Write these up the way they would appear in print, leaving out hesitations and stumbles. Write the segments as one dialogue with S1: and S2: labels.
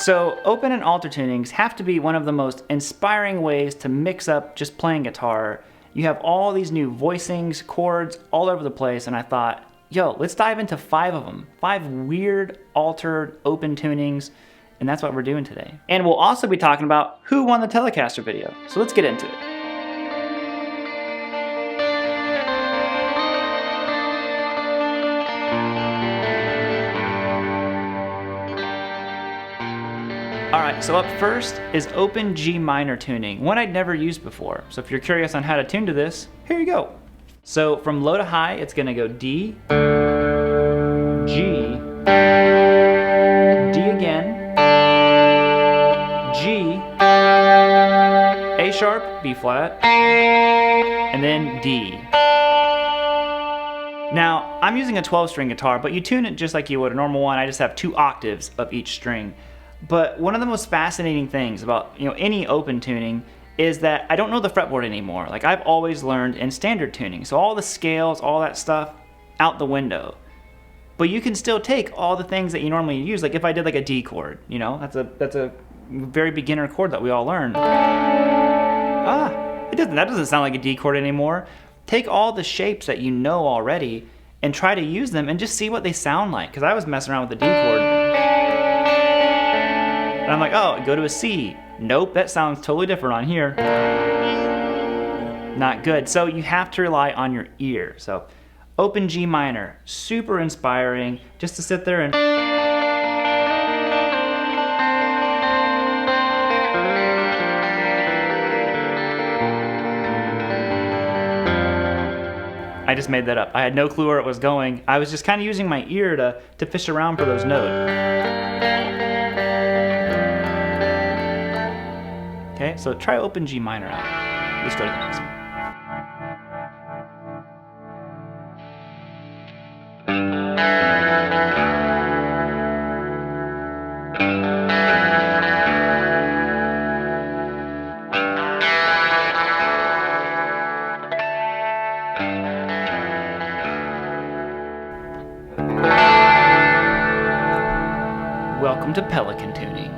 S1: So open and alter tunings have to be one of the most inspiring ways to mix up just playing guitar. You have all these new voicings, chords all over the place, and I thought, yo, let's dive into 5 of them. 5 weird, altered, open tunings, and that's what we're doing today. And we'll also be talking about who won the Telecaster video. So let's get into it. Alright, so up first is open G minor tuning, one I'd never used before. So if you're curious on how to tune to this, here you go. So from low to high, it's gonna go D, G, D again, G, A sharp, B flat, and then D. Now, I'm using a 12-string guitar, but you tune it just like you would a normal one. I just have 2 octaves of each string. But one of the most fascinating things about any open tuning is that I don't know the fretboard anymore. Like I've always learned in standard tuning. So all the scales, all that stuff, out the window. But you can still take all the things that you normally use. Like if I did like a D chord, that's a very beginner chord that we all learn. That doesn't sound like a D chord anymore. Take all the shapes that you know already and try to use them and just see what they sound like. Because I was messing around with the D chord. And I'm like, oh, go to a C. Nope, that sounds totally different on here. Not good. So you have to rely on your ear. So open G minor, super inspiring, just to sit there and... I just made that up. I had no clue where it was going. I was just kind of using my ear to fish around for those notes. Okay, so try open G minor out. Let's go to the next one. Welcome to Pelican tuning.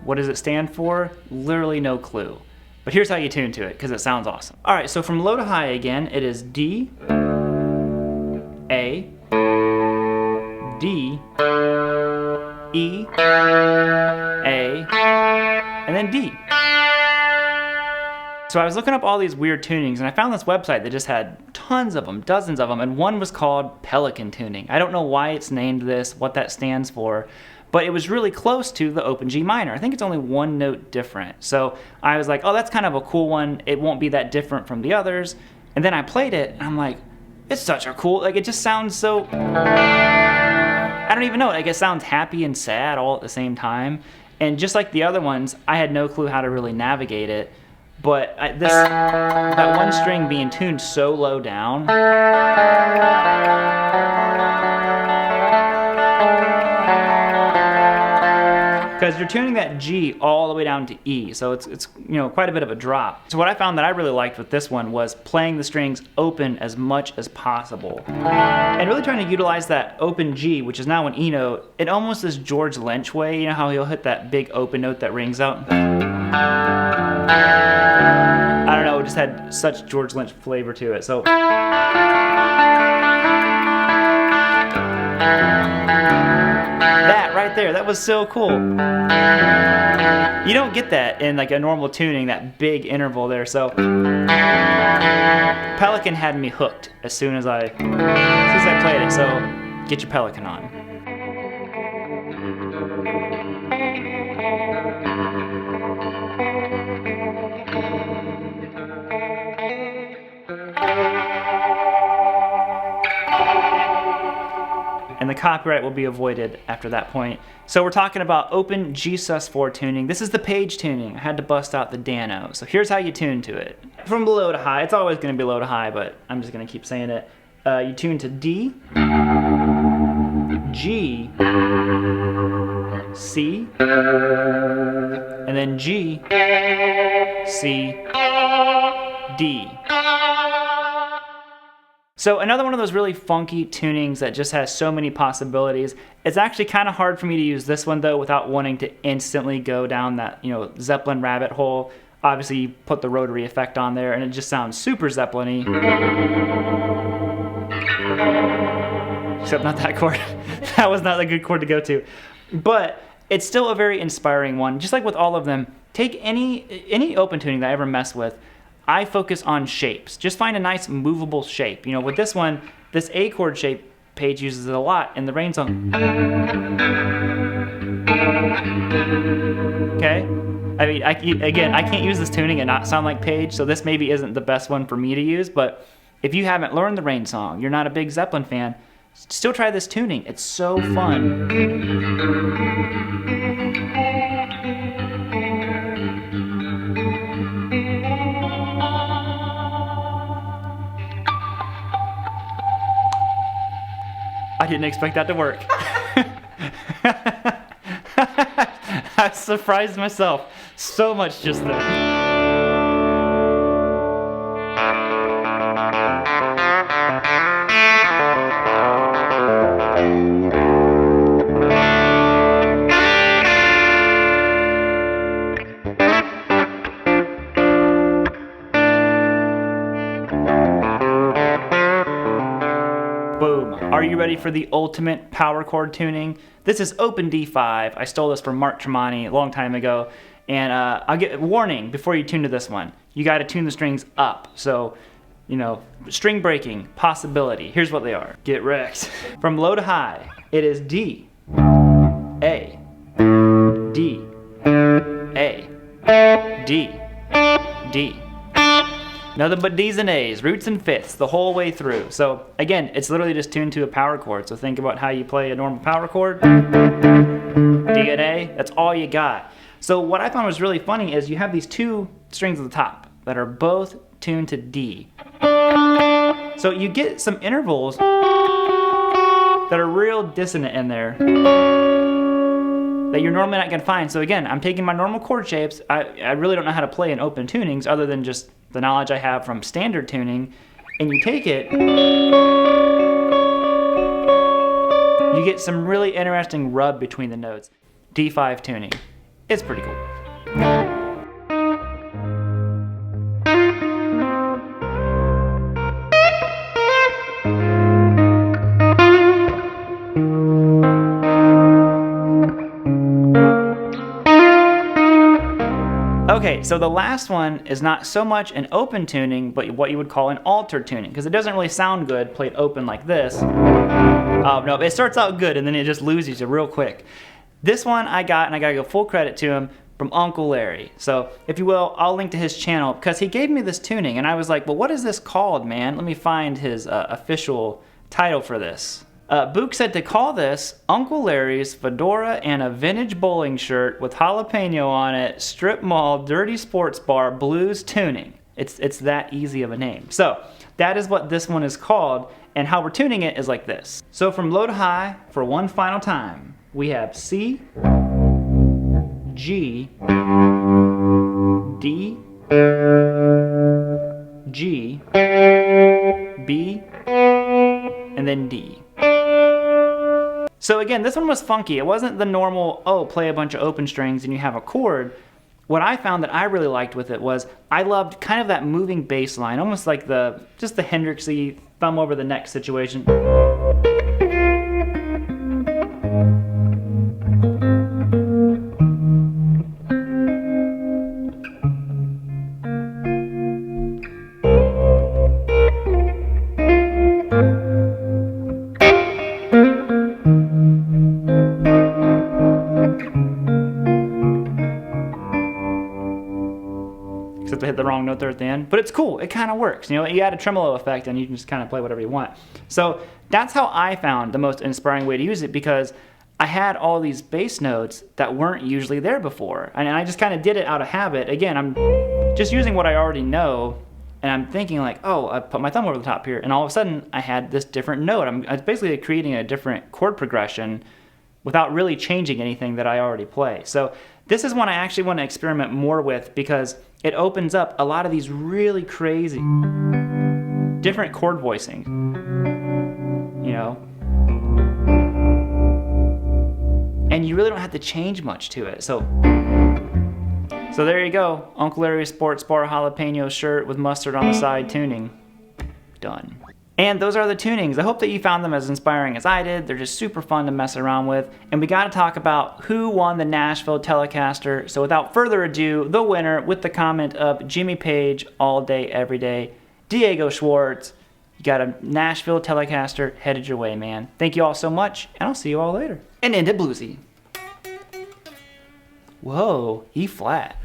S1: What does it stand for? Literally no clue. But here's how you tune to it, because it sounds awesome. All right, so from low to high again, it is D, A, D, E, A, and then D. So I was looking up all these weird tunings, and I found this website that just had tons of them, dozens of them, and one was called Pelican Tuning. I don't know why it's named this, what that stands for, but it was really close to the open G minor. I think it's only 1 note different. So I was like, oh, that's kind of a cool one. It won't be that different from the others. And then I played it, and I'm like, it's such a cool, like it just sounds so, I don't even know, like it sounds happy and sad all at the same time. And just like the other ones, I had no clue how to really navigate it. But that one string being tuned so low down, because you're tuning that G all the way down to E, so it's quite a bit of a drop. So what I found that I really liked with this one was playing the strings open as much as possible, and really trying to utilize that open G, which is now an E note, in almost this George Lynch way. You know how he'll hit that big open note that rings out? I don't know, it just had such George Lynch flavor to it. So that right there, that was so cool. You don't get that in like a normal tuning, that big interval there. So Pelican had me hooked as soon as I played it. So get your Pelican on. And the copyright will be avoided after that point. So we're talking about open G sus4 tuning. This is the page tuning. I had to bust out the Dano. So here's how you tune to it. From low to high, it's always gonna be low to high, but I'm just gonna keep saying it. You tune to D, G, C, and then G, C, D. So another one of those really funky tunings that just has so many possibilities. It's actually kind of hard for me to use this one though without wanting to instantly go down that, Zeppelin rabbit hole. Obviously you put the rotary effect on there and it just sounds super Zeppelin-y. Except not that chord. That was not a good chord to go to. But it's still a very inspiring one. Just like with all of them, take any open tuning that I ever mess with, I focus on shapes. Just find a nice movable shape. With this one, this A chord shape, Page uses it a lot in the Rain song. Okay? I mean, I can't use this tuning and not sound like Page, so this maybe isn't the best one for me to use, but if you haven't learned the Rain song, you're not a big Zeppelin fan, still try this tuning. It's so fun. I didn't expect that to work. I surprised myself so much just then. Boom. Are you ready for the ultimate power chord tuning? This is open D5. I stole this from Mark Tremonti a long time ago. And I'll get a warning before you tune to this one. You got to tune the strings up. So, string breaking, possibility. Here's what they are. Get wrecked. From low to high, it is D, A, D, A, D, D. Nothing but D's and A's, roots and fifths, the whole way through. So again, it's literally just tuned to a power chord. So think about how you play a normal power chord. D and A, that's all you got. So what I found was really funny is you have these two strings at the top that are both tuned to D. So you get some intervals that are real dissonant in there that you're normally not going to find. So again, I'm taking my normal chord shapes. I really don't know how to play in open tunings other than just the knowledge I have from standard tuning, and you take it, you get some really interesting rub between the notes. D5 tuning. It's pretty cool. Okay, so the last one is not so much an open tuning, but what you would call an altered tuning, because it doesn't really sound good played open like this. Oh, no, it starts out good, and then it just loses you real quick. This one I got, and I gotta give full credit to him, from Uncle Larry. So, if you will, I'll link to his channel, because he gave me this tuning, and I was like, well, what is this called, man? Let me find his official title for this. Book said to call this Uncle Larry's Fedora and a Vintage Bowling Shirt with jalapeno on it, strip mall, dirty sports bar, blues tuning. It's that easy of a name. So that is what this one is called, and how we're tuning it is like this. So from low to high, for one final time, we have C, G, D, G, B, and then D. So again, this one was funky. It wasn't the normal, play a bunch of open strings and you have a chord. What I found that I really liked with it was I loved kind of that moving bass line, almost like just the Hendrixy thumb over the neck situation. Except I hit the wrong note there at the end. But it's cool. It kind of works. You add a tremolo effect and you can just kind of play whatever you want. So that's how I found the most inspiring way to use it, because I had all these bass notes that weren't usually there before. And I just kind of did it out of habit. Again, I'm just using what I already know, and I'm thinking like, I put my thumb over the top here, and all of a sudden I had this different note. I'm basically creating a different chord progression without really changing anything that I already play. So this is one I actually want to experiment more with, because it opens up a lot of these really crazy different chord voicing, you know. And you really don't have to change much to it. So there you go. Uncle Larry's Sports Bar jalapeno shirt with mustard on the side tuning. Done. And those are the tunings. I hope that you found them as inspiring as I did. They're just super fun to mess around with. And we got to talk about who won the Nashville Telecaster. So without further ado, the winner with the comment of Jimmy Page all day, every day, Diego Schwartz. You got a Nashville Telecaster headed your way, man. Thank you all so much, and I'll see you all later. And end it bluesy. Whoa, E flat.